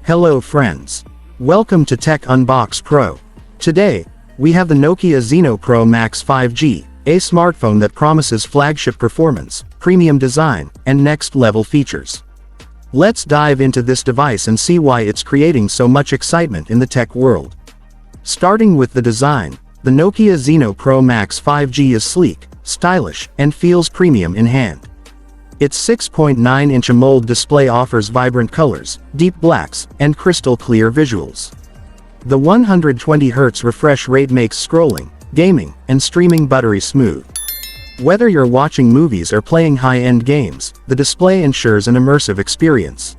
Hello friends. Welcome to TechUnboxPro. Today, we have the Nokia Zeno Pro Max 5G, a smartphone that promises flagship performance, premium design, and next-level features. Let's dive into this device and see why it's creating so much excitement in the tech world. Starting with the design, the Nokia Zeno Pro Max 5G is sleek, stylish, and feels premium in hand. Its 6.9-inch AMOLED display offers vibrant colors, deep blacks, and crystal-clear visuals. The 120Hz refresh rate makes scrolling, gaming, and streaming buttery smooth. Whether you're watching movies or playing high-end games, the display ensures an immersive experience.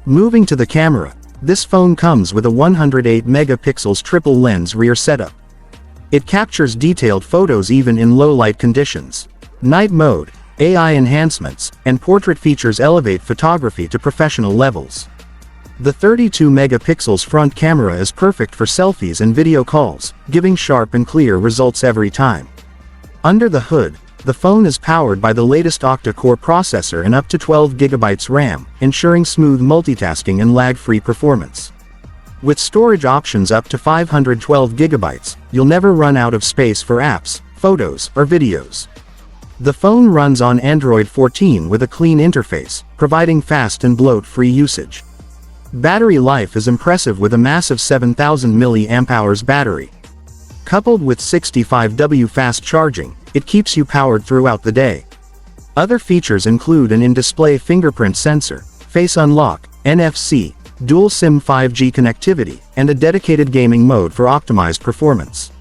Moving to the camera, this phone comes with a 108 megapixels triple lens rear setup. It captures detailed photos even in low-light conditions. Night mode, AI enhancements, and portrait features elevate photography to professional levels. The 32 megapixels front camera is perfect for selfies and video calls, giving sharp and clear results every time. Under the hood, the phone is powered by the latest octa-core processor and up to 12 GB RAM, ensuring smooth multitasking and lag-free performance. With storage options up to 512 GB, you'll never run out of space for apps, photos, or videos. The phone runs on Android 14 with a clean interface, providing fast and bloat-free usage. Battery life is impressive with a massive 7000 mAh battery. Coupled with 65W fast charging, it keeps you powered throughout the day. Other features include an in-display fingerprint sensor, face unlock, NFC, dual SIM 5G connectivity, and a dedicated gaming mode for optimized performance.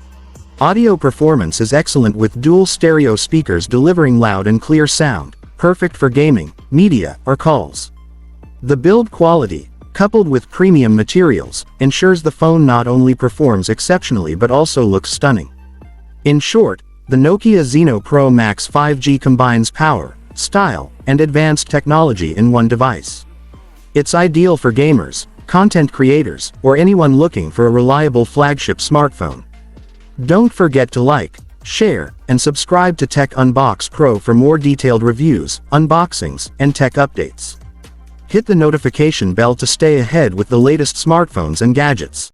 Audio performance is excellent with dual stereo speakers delivering loud and clear sound, perfect for gaming, media, or calls. The build quality, coupled with premium materials, ensures the phone not only performs exceptionally but also looks stunning. In short, the Nokia Zeno Pro Max 5G combines power, style, and advanced technology in one device. It's ideal for gamers, content creators, or anyone looking for a reliable flagship smartphone. Don't forget to like, share, and subscribe to TechUnboxPro for more detailed reviews, unboxings, and tech updates. Hit the notification bell to stay ahead with the latest smartphones and gadgets.